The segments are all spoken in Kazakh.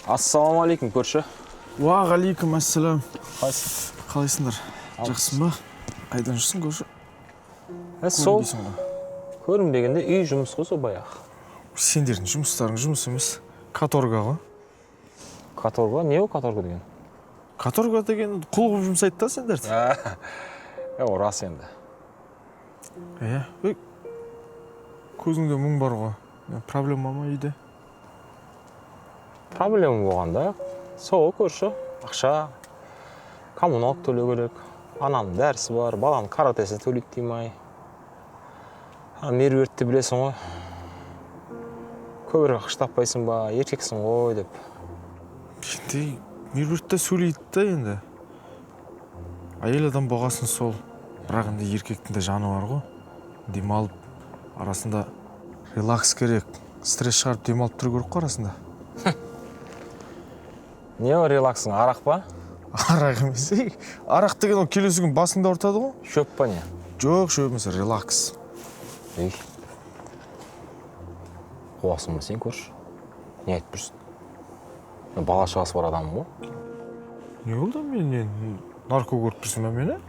Ассалаумалейкум, көрші. Уағалейкум ассалам. Қалайсыңдар? Жақсың ба? Қайдан жүрсің көрші? Сол. Көрінбегенде үй жұмыс қой, сол баяғы. Сендердің жұмыстарың жұмыс емес. Каторга ғой. Каторга? Не ол каторга деген? Каторга деген құл қылып жұмсайды да сендерді. Рас енді. Көзіңде мұң бар ғой. Проблема ма үйде? Проблема болғанда, сол көрші, ақша, коммуналдық төлеу керек, ананың дәрісі бар, баланың каратесі төлейді деймай. Меруертті білесің ғой. Көбірек ақша таппайсың ба, еркексің ғой деп. Енді меруертті сөйлейді да енді. Әйел адам болғасын сол. Бірақ енді еркектің де жаны бар ғой. Демалып, арасында релакс керек. Стресс шығарып демалып тұру керек қой арасында. Не о релаксың, арақ па? Арақ емес. Арақ деген ол келесі күн басыңда ортады ғой. Шөп па не? Жоқ, шөп емес, релакс. Қуасың ба сен көрші? Не айтып тұрсың? Бала шағасы бар адамым ғой. Не болды мен нарко көріп тұрсың ба мені?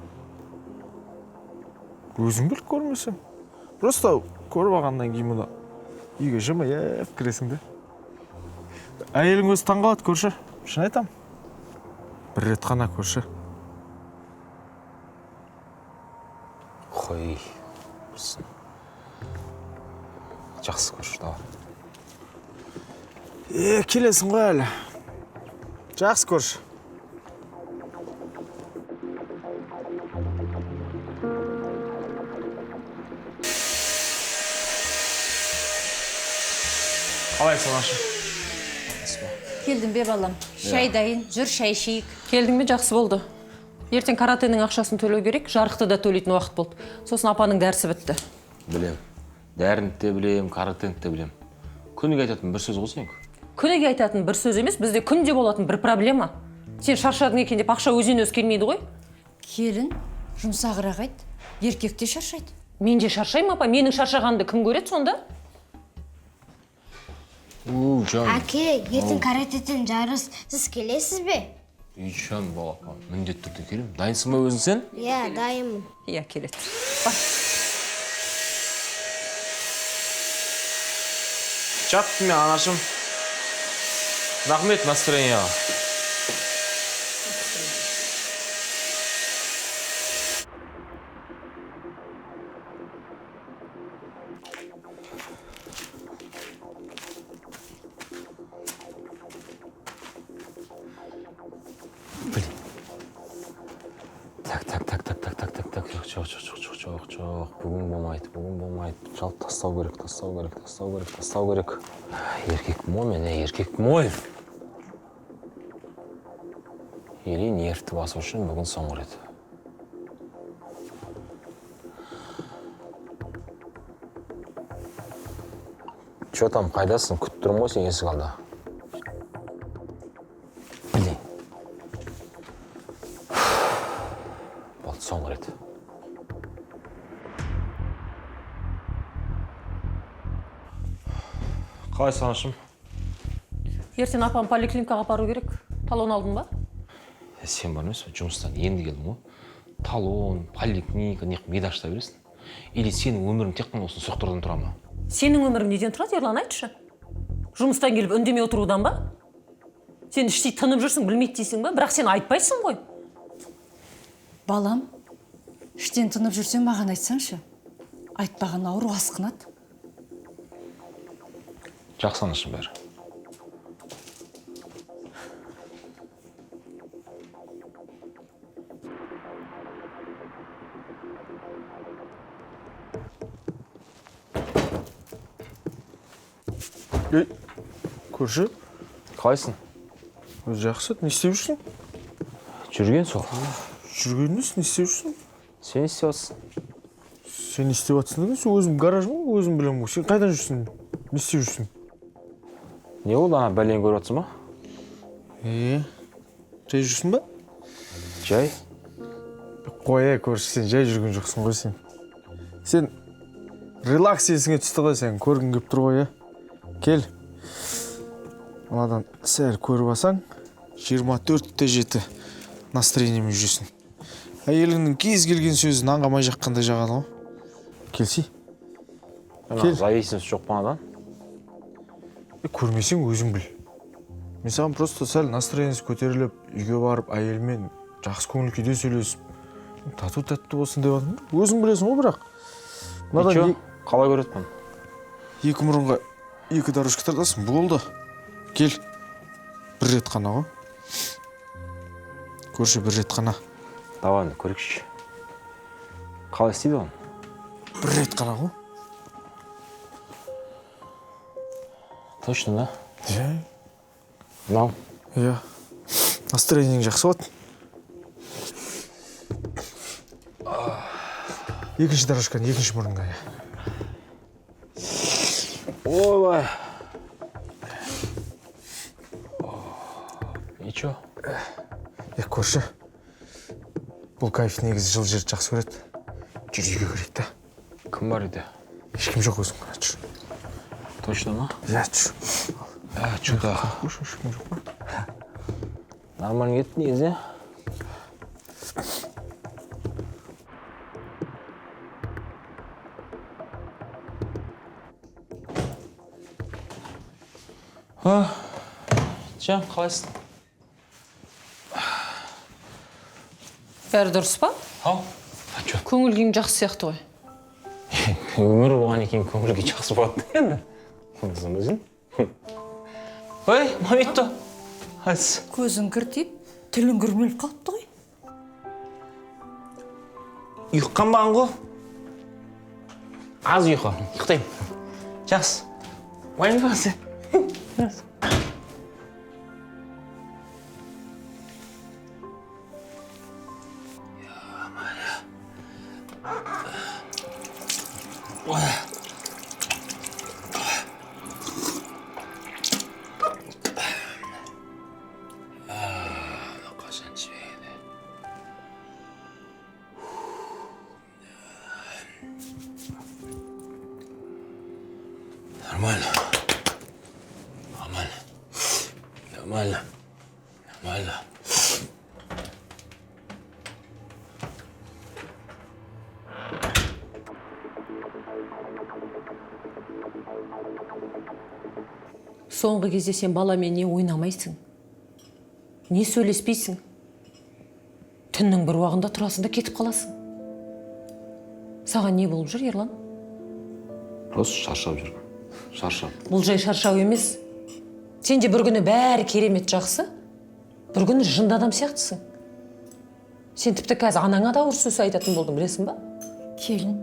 Өзің біліп көрмесең. Просто көріп алғаннан кейін мұны үйге жымиып кіресің де. Әйелің өзі таңғалады көрші. Шын айтам. Бір рет қана көрші. Қой. Жақсы көрші да. Келесің ғой әлі. Жақсы көрші. Қалайсың ашы? Келдім бе балам. Шай дайын, жүр шай ішейік. Келдің бе, жақсы болды. Ертең каратенің ақшасын төлеу керек, жарықты да төлейтін уақыт болды. Сосын апаның дәрісі бітті. Білем. Дәрінді де білем, каратенді де білем. Күніге айтатын бір сөз ғой сенікі. Күніге айтатын бір сөз емес, бізде күнде болатын бір проблема. Сен шаршадың екен деп ақша өзінен өзі келмейді ғой. Келін, жұмсағырақ айт. Еркек те шаршайды. Мен де шаршаймын, апа. Менің шаршағанды кім көреді сонда? Жан. Әке, ертең каратеден жарыс. Сіз келесіз бе? Жан балапан, міндетті түрде келем. Дайынсың ба өзің сен? Иә, дайынмын. Иә, келеді. Жаттым мен, анашым. Рахмет настроенияға. Жоқ. Бүгін болмайды. Жалт тастау керек. Еркекпін ғой мен, еркекпін ғой. Или нервті басу үшін бүгін соңғы рет. Чё там, қайдасың? Күтіп тұрмын ғой сен есік алда. Блин. Болды, соңғы рет. Қалай санашым? Ертең апам поликлиникаға апару керек. Талон алдың ба? Сен бар емес, жұмыстан енді келдің ғой. Талон, поликлиника, не қып ашта бересің? Или сенің өмірің тек қана осы соқтырдан тұра ма? Сенің өмірің неден тұрады, Ерлан, айтшы? Жұмыстан келіп үндемей отырудан ба? Сен іштей тынып жүрсің, білмейді дейсің ба? Бірақ сен айтпайсың ғой. Балам, іштен тынып жүрсең маған айтсаңшы. Айтпаған ауру асқынады. Жақсы анашым бәрі. Көрші? Қалайсың? Өзі жақсы, не істеп жүрсің? Жүрген сол. Жүрген емес, не істеп жүрсің? Сен не істеп жатсың? Сен не істеп жатсың деген, сен өзім гаражым ғой, өзім білем ғой. Сен қайдан жүрсің? Не істеп жүрсің? Не болды, ана бәлен көріп жатсың ба? Жай жүрсің ба? Жай? Қой, көрші, сен жай жүрген жоқсың ғой сен. Сен релакс есіңе түсті ғой сен, көргің келіп тұр ғой, Кел. Анадан сәл көріп алсаң, 24/7 настроениемен жүресің. Әйеліңнің кез келген сөзі нанға май жаққандай жағады ғой. Келсей. Кел. Зависимость жоқ па анадан? Көрмесең өзің біл. Мен саған просто сәл настроениесі көтеріліп, үйге барып, әйелмен жақсы көңіл күйде сөйлесіп, тату-тәтті болсын деп жатырмын. Өзің білесің ғой, бірақ. Ничего, қалай көретпін? Екі мұрынға екі дорожка тартасың, болды. Кел. Бір рет қана ғой. Көрші бір рет қана. Давай, көрікші. Қалай істейді оны? Бір рет қана ғой. Точно, да? Иә. Мынау? Иә. Настроениең жақсы болады. Екінші дорожканы екінші мұрынға. Ойбай. Ничего. Көрші. Бұл кайф негізі жыл жерді жақсы көреді. Жүр үйге көрейік та. Кім бар үйде? Ешкім жоқ, өзің ғана жүр. Точно ма? Иә, жүр. Что-то Ешкім жоқ па? нормально кетті негізі. Жан, қалайсың? Бәрі дұрыс па? Ау, чё? Көңіл күйің жақсы сияқты ғой. Өмір болған екен көңіл күй жақсы болады енді. Қымызым өзің. Ой, мамитто. Айс. Көзің кіртиіп, тілің күрмеліп қалыпты ғой. Ұйыққанбаған ғой. Аз ұйыққа, ұйықтаймын. Жақсы. Уайымдама сен. Нормально. Нормально. Нормально. Нормально. Соңғы кезде сен баламен не ойнамайсың, не сөйлеспейсің. Түннің бір уағында тұрасың да кетіп қаласың. Саған не болып жүр, Ерлан? Просто шаршап жүрмін. Шаршап. Бұл жай шаршау емес. Сенде бір күні бәрі керемет жақсы, бір күні жынды адам сияқтысың. Сен тіпті қазір анаңа да ауыр сөз айтатын болдың, білесің ба? Келін,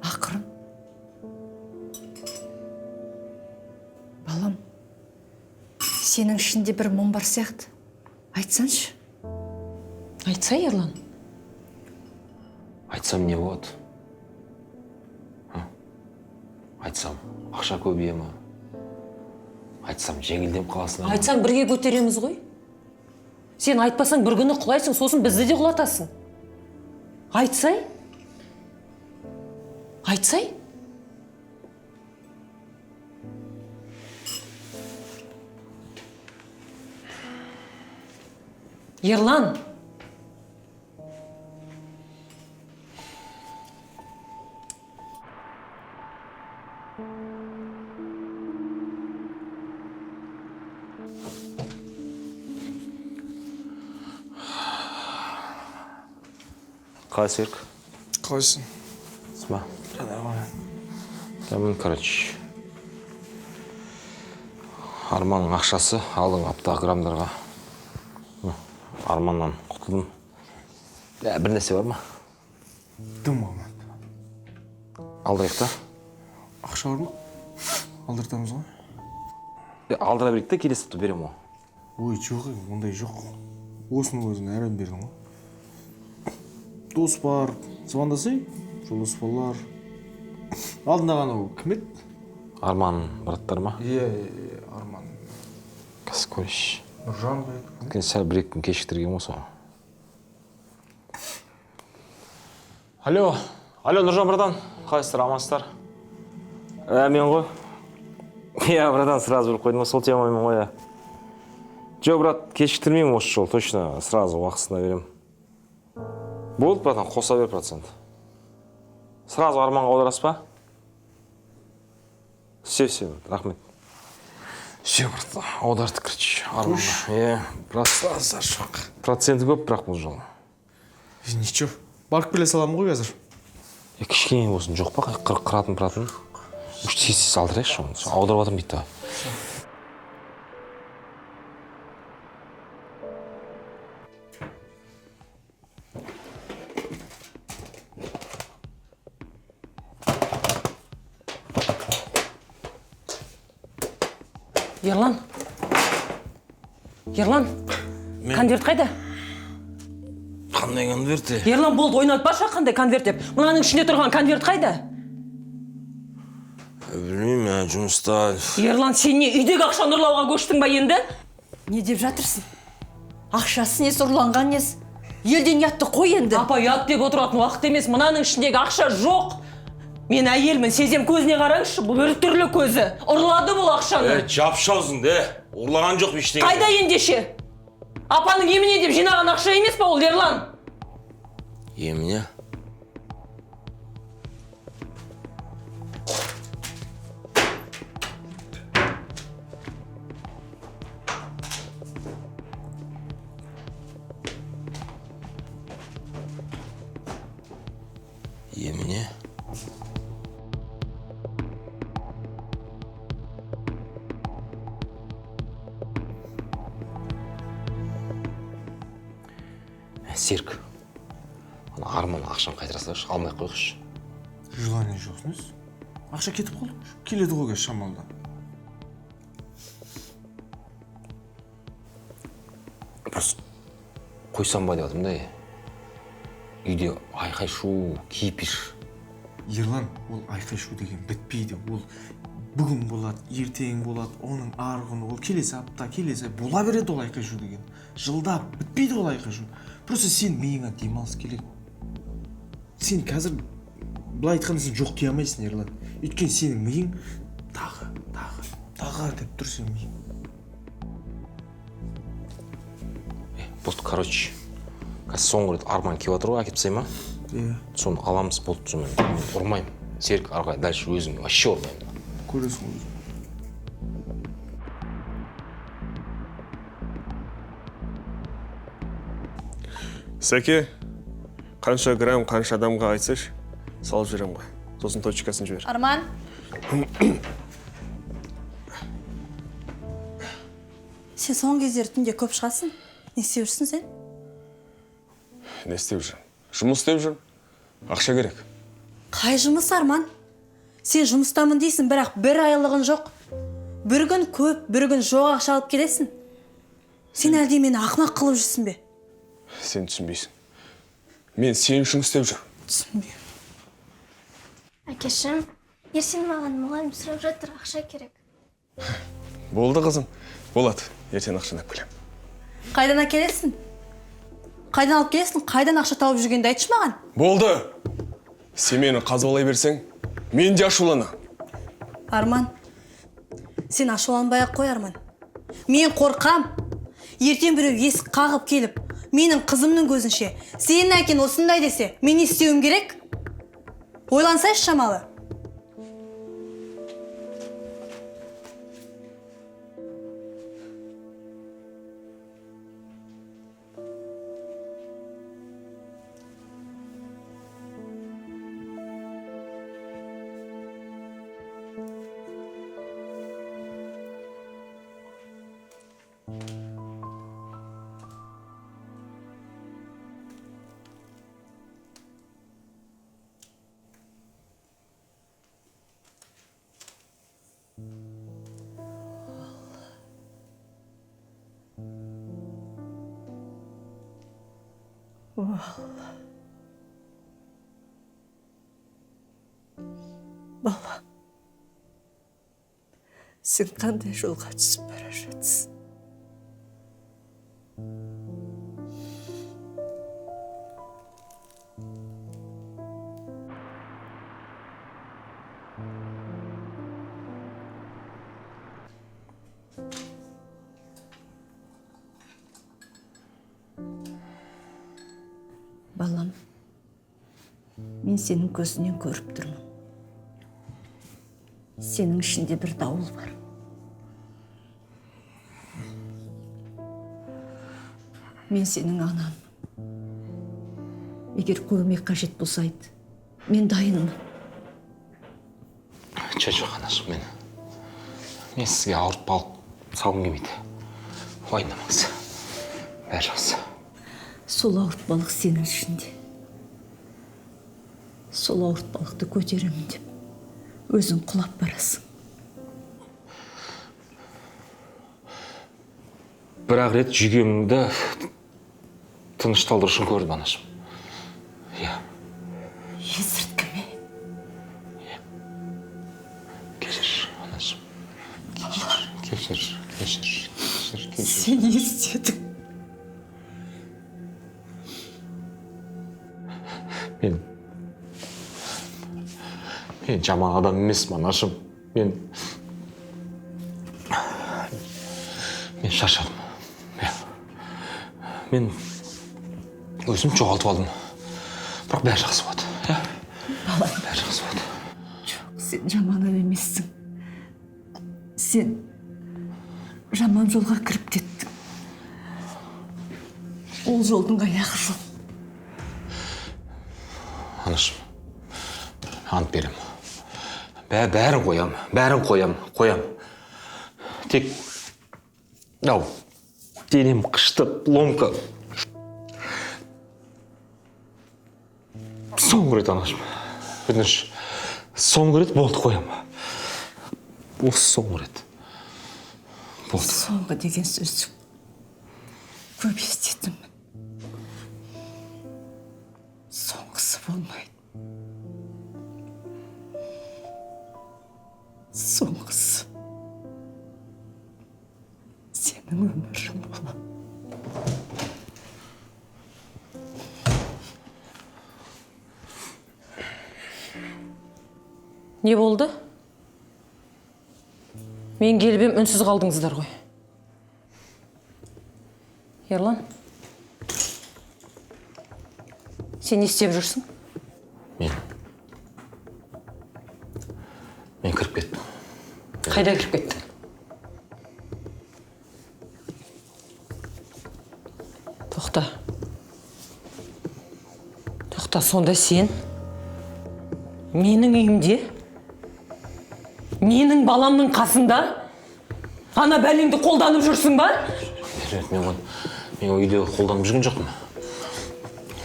ақырын. Балам, сенің ішінде бір мұң бар сияқты. Айтсаншы. Айтса, Ерлан. Айтсам не болады? Айтсам, ақша көбейе ма? Айтсам, жеңілдем қаласың. Айтсаң, бірге көтереміз ғой. Сен айтпасаң, бір күні құлайсың, сосын бізді де құлатасың. Айтсай? Айтсай? Ерлан! Қалай, Серік? Қалайсың? Сма. Мен, короче, Арманның ақшасы алдың аптағы граммдарға. Арманнан құтылдым. Бір нәрсе бар ма? Дым алмады. Алдырайық та? Ақша бар ма? Алдыртамыз ғой. Алдыра берейік та, келесі апта берем ғой. Ой, жоқ, ондай жоқ. Осының өзін әрін бердің ғой. Дос бар, звондасай, жолдас балалар. Алдында ғана кім еді? Арман браттар ма? Иә, Арман. Қазір көрейші. Нұржан ба еді? Сәл бір-екі күн кешіктірген ғой соған. Алло, Нұржан братан, қалайсыздар, амансыздар? Мен ғой. Иә, братан, сразу біліп қойдым, сол темамен ғой. Жоқ, брат, кешіктірмеймін осы жол, точно сразу уақытысында берем. Болды, братан, қоса бер процент. Сразу арманға аударасыз ба? Все, рахмет. Все, брат, аударды, короче, арманға. Просто жоқ. Проценті көп, бірақ бұл жолы. Ничего, барып келе саламын ғой қазір. Кішкене болсын, жоқ па? 40 қыратын. Үш тез алдырайықшы оны. Аударып атырмын дейді. Ерлан, конверт қайда? Қандай конверт? Ерлан, болды, ойнатпашы қандай конверт деп. Мынаның ішінде тұрған конверт қайда? Білмеймін, жұмыста. Ерлан, сен не, үйдегі ақшаны ұрлауға көштің ба енді? Не деп жатырсың? Ақшасы несі, ұрланған несі? Елден ұятты қой енді. Апа, ұят деп отыратын уақыт емес, мынаның ішіндегі ақша жоқ. Мен әйелмін, сезем көзіне қараңызшы, бұл бір түрлі көзі. Ұрлады бұл ақшаны. Жапшаусың, ұрлаған жоқ ештеңе. Қайда ендеше? Апаның еміне деп жинаған ақша емес па ол, Ерлан? Еміне? Еміне? Серік, арман ақшаны қайтара салайықшы, алмай қойғыш. Желание жоқ емес. Ақша кетіп қалды. Келеді ғой шамалда. Просто қойсам ба деп жатырмын да. Үйде айқай шу, кипиш. Ерлан, ол айқай шу деген бітпейді. Ол бүгін болады, ертең болады, оның арғын, ол келесі апта, келесі бола береді ол айқай шу деген. Жылдап бітпейді ол айқай шу. Просто сен миыңа демалыс керек. Сен қазір былай айтқанда сен жоқ дей алмайсың, Ерлан. Өйткені сенің миың тағы деп тұр сенің миың. Болды, короче, қазір соңғы рет арман келіп жатыр ғой, әкеп тастай ма? Соны аламыз, болды, мен ұрмаймын. Серік, арғай, дальше өзім вообще ұрмаймын. Көресің өзің. Сәке, қанша грамм, қанша адамға айтсаш, салып жіберем ғой. Сосын точкасын жібер. Арман. Сен соңғы кездері түнде көп шығасың. Не істеп жүрсің сен? Не істеп жүр? Жұмыс істеп жүр. Ақша керек. Қай жұмыс, Арман? Сен жұмыстамын дейсің, бірақ бір айлығын жоқ. Бір күн көп, бір күн жоқ ақша алып келесің. Сен әлде мені ақымақ қылып жүрсің бе? Сен түсінбейсің. Мен сен үшін істеп жүр. Түсінбеймін. Әкешім, ертең маған мұғалім сұрап жатыр, ақша керек. Болды қызым. Болады. Ертең ақшаны алып келем. Қайдан әкелесің? Қайдан алып келесің? Қайдан ақша тауып жүргенді айтшы маған. Болды. Сен мені қазбалай берсең, мен де ашулана. Арман, сен ашуланбай-ақ қой, Арман. Мен қорқам. Ертең біреу есік қағып келіп, менің қызымның көзінше, сенің әкең осындай десе, мен не істеуім керек? Ойлансайшы шамалы. Бала, сен қандай жолға түсіп бара жатсың? Балам, мен сенің көзінен көріп тұрмын. Сенің ішінде бір дауыл бар. Мен сенің анам. Егер көмек қажет болса айт, мен дайынмын. Жоқ, анашым, мен сізге ауыртпалық салғым келмейді. Уайымдамаңыз. Бәрі жақсы. Сол ауыртпалық сенің ішінде. Сол ауыртпалықты көтеремін деп, өзің құлап барасың. Бірақ рет жүйкемді тынышталдыру үшін көрдім, анашым. Иә. Есірткі ме? Кешір, анашым. Кешір. Сен не істедің? Мен жаман адам емеспін, анашым. Мен шаршадым. Мен өзім жоғалтып алдым. Бірақ бәрі жақсы болады. Бәрі жақсы болады. Жоқ, сен жаман адам емессің. Сен жаман жолға кіріп кеттің. Ол жолдың аяғы жоқ. Анашым, ант берем. Бәрін қоям. Тек, денем қышты, ломка. Соңғы рет, анашым. Өтініш, соңғы рет болды қоям. Осы соңғы рет. Болды. Соңғы деген сөзді көп естедім. Соңғысы болмайды. Соңғысы сенің өмірің болады. Не болды? Мен келіп ем, үнсіз қалдыңыздар ғой. Ерлан, сен не істеп жүрсің? Мен кіріп кеттім. Қайда кіріп кеттің? Тоқта, сонда сен менің үйімде, менің баламның қасында ана бәлеңді қолданып жүрсің ба? Мен үйде қолданып жүрген жоқпын.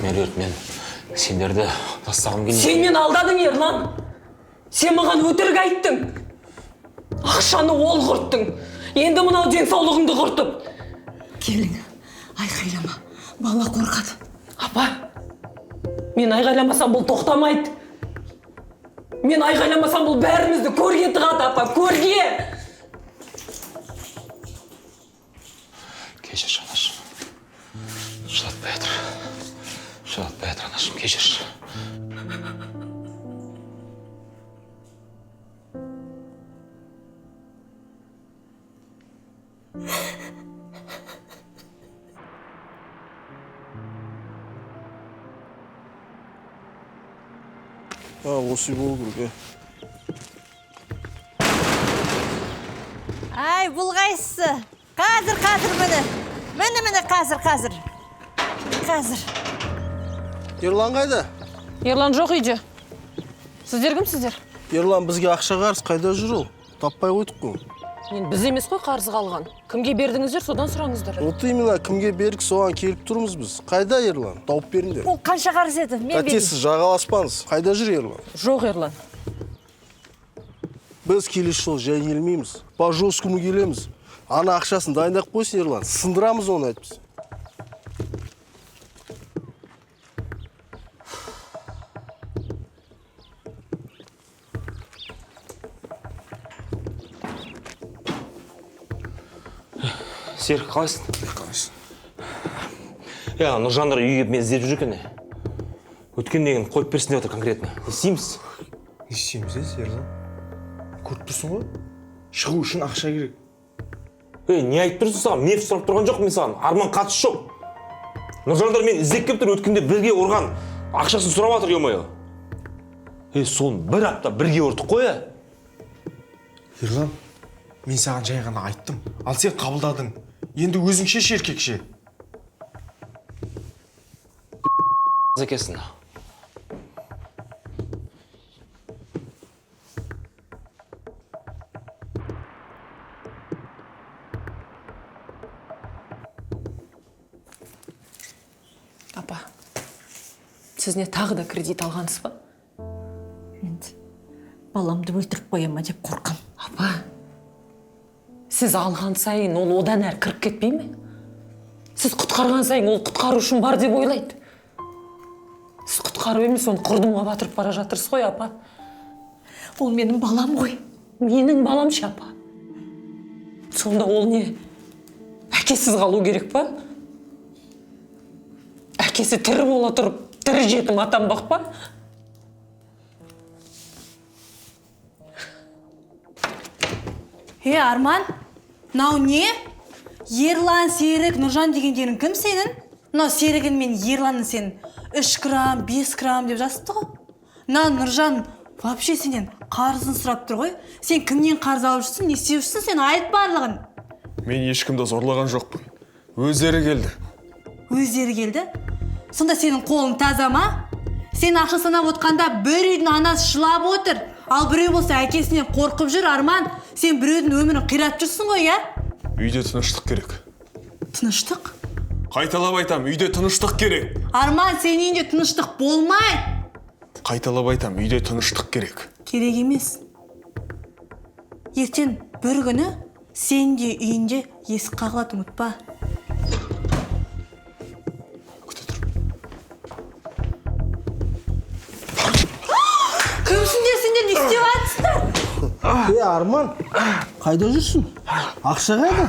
Мен сендерді тастағым келмейді. Сен мен алдадың, Ерлан. Сен маған өтірік айттың. Ақшаны ол құрттың. Енді мынау денсаулығыңды құртып. Келің, айқайлама. Бала қорқады. Апа, мен айғайламасам бұл тоқтамайды. Мен айғайламасам бұл бәрімізді көрге тығады, апа, көрге! Кешір, анашым. Жылатпай жатыр, анашым, кешір. Осы болу керек. Ай, бұл қайсысы? Қазір міне, қазір. Ерлан қайда? Ерлан жоқ үйде. Сіздер кімсіздер? Ерлан бізге ақша қарыз қайда жүр ол? Таппай қойдық қой. Біз емес қой қарыз қалған. Кімге бердіңіздер, содан сұраңыздар. Вот именно кімге бердік, соған келіп тұрмыз біз. Қайда Ерлан? Тауып беріңдер. Ол қанша қарыз еді? Мен берейін. Қатесіз жағаласпаңыз. Қайда жүр Ерлан? Жоқ, Ерлан. Біз келесі жол жай келмейміз. По жесткому келеміз. Ана ақшасын дайындап қойсын Ерлан. Сындырамыз оны айтпыз. Серік, қалайсың? Нұржандар үйге мен іздеп жүр екен. Өткен деген қойып берсін деп отыр конкретно. Не істейміз? Не істейміз, Ерлан? Көріп тұрсың ғой? Шығу үшін ақша керек. Не айтып тұрсың саған? Мен сұрап тұрған жоқ мен саған. Арман қатысы жоқ. Нұржандар мен іздеп келіп тұр, өткенде бірге ұрған ақшасын сұрап жатыр, ё-моё. Соны бір апта бірге ұрдық қой, Ерлан, мен саған жай ғана айттым. Ал сен қабылдадың. Енді өзің шеш, еркекше. Екесің. Апа, сіз не тағы да кредит алғансыз ба? Енді баламды өлтіріп қоя ма деп қорқам. Апа, сіз алған сайын ол одан әрі кіріп кетпей ме? Сіз құтқарған сайын ол құтқару үшін бар деп ойлайды. Сіз құтқару емес, оны құрдымға батырып бара жатырсыз ғой, апа. Ол менің балам ғой. Менің балам ше, апа. Сонда ол не? Әкесіз қалу керек па? Әкесі тірі бола тұрып, тірі жетім атанбақ па? Арман, мынау не? Ерлан, Серік, Нұржан дегендерің кім сенің? Мынау Серігін мен Ерланын сен 3 грамм, 5 грамм деп жазыпты ғой. Нұржан вообще сенен қарызын сұрап тұр ғой. Сен кімнен қарыз алып жүрсің, не істеп жүрсің, сен айт барлығын. Мен ешкімді зорлаған жоқпын. Өздері келді. Өздері келді? Сонда сенің қолың таза ма? Сен ақша санап отқанда бір үйдің анасы жылап отыр. Ал біреу болса әкесінен қорқып жүр, Арман. Сен біреудің өмірін қирап жүрсің ғой, я? Үйде тыныштық керек. Тыныштық? Қайталап айтам, үйде тыныштық керек. Арман, сен үйінде тыныштық болмайды. Қайталап айтам, үйде тыныштық керек. Керек емес. Ертең бір күні сен де үйінде есік қағылады, ұмытпа. Күте тұр. Кімсіңдер, сендер не істеп жатсыңдар? Арман, қайда жүрсің? Ақша қайда?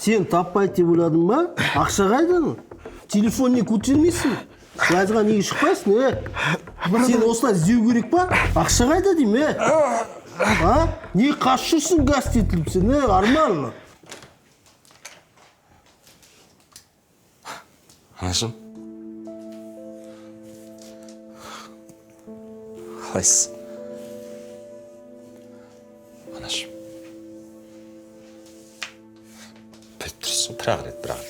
Сен таппайды деп ойладың ба? Ақша қайда? Телефон не көтермейсің? Жазға неге шықпайсың, Сен осылай іздеу керек па? Ақша қайда деймін, Не қаш жүрсің газ етіліп сен, Арман? Анашым. Қалайсыз? Анашым. Біліп тұрсың, бірақ.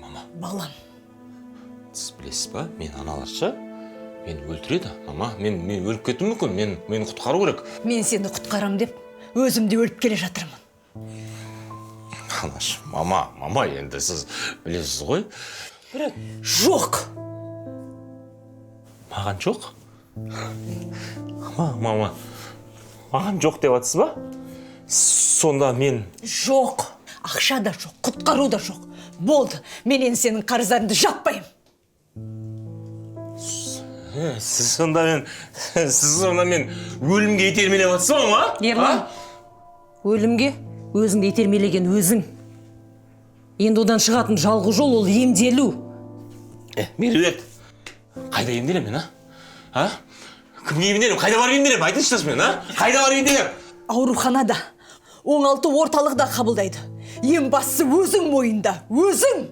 Мама. Балам. Сіз білесіз ба, мен аналарша, мені өлтіреді. Мама, мен өліп кетуім мүмкін, мені құтқару керек. Мен сені құтқарам деп, өзімде өліп келе жатырмын. Анашым, мама, енді сіз білесіз ғой. Жоқ. Маған жоқ? Мама, маған жоқ деп атсыз ба? Сонда мен... Жоқ. Ақша да жоқ, құтқару да жоқ. Болды, мен енді сенің қарыздарыңды жаппайым. Сіз сонда мен өлімге итермелеп атсыз ба, ма? Ерлан, өлімге өзіңді итермелеген өзің. Енді одан шығатын жалғыз жол ол емделу. Меруерт, қайда емделем мен, Кімге емделем? Қайда барып емделем? Айтыңызшы мен, Қайда барып емделем? Ауруханада, оңалту орталықта қабылдайды. Ең бастысы өзің мойында, өзің!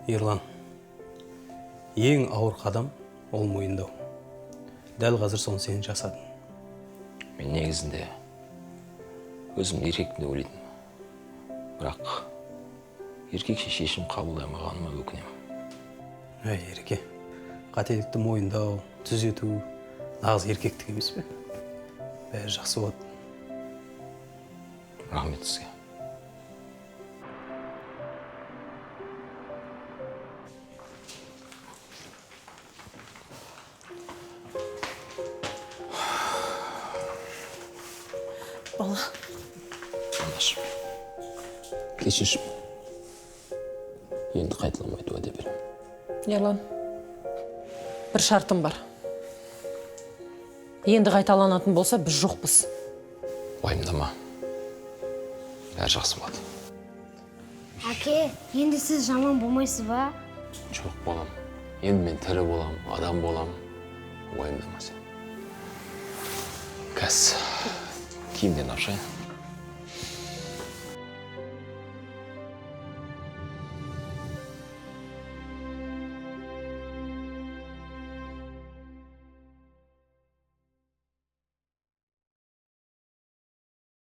Ерлан, ең ауыр қадам ол мойындау. Дәл қазір соны сен жасадың. Мен негізінде өзім еркекпін деп ойлайтын. Бірақ еркекше шешім қабылдай алмағаныма өкінемін. Ерке, қателікті мойындау, түзету нағыз еркектік емес пе? Бәрі жақсы болады. Рахмет сізге. Бала. Анашым, кешіршім. Енді қайталамайды уәде беремін. Ерлан, бір шартым бар. Енді қайталанатын болса, біз жоқпыз. Уайымдама. Бәрі жақсы болады. Әке, енді сіз жаман болмайсыз ба? Жоқ балам. Енді мен тірі болам, адам болам. Уайымдама сен. Кәс. Киімдерін алып шығайын.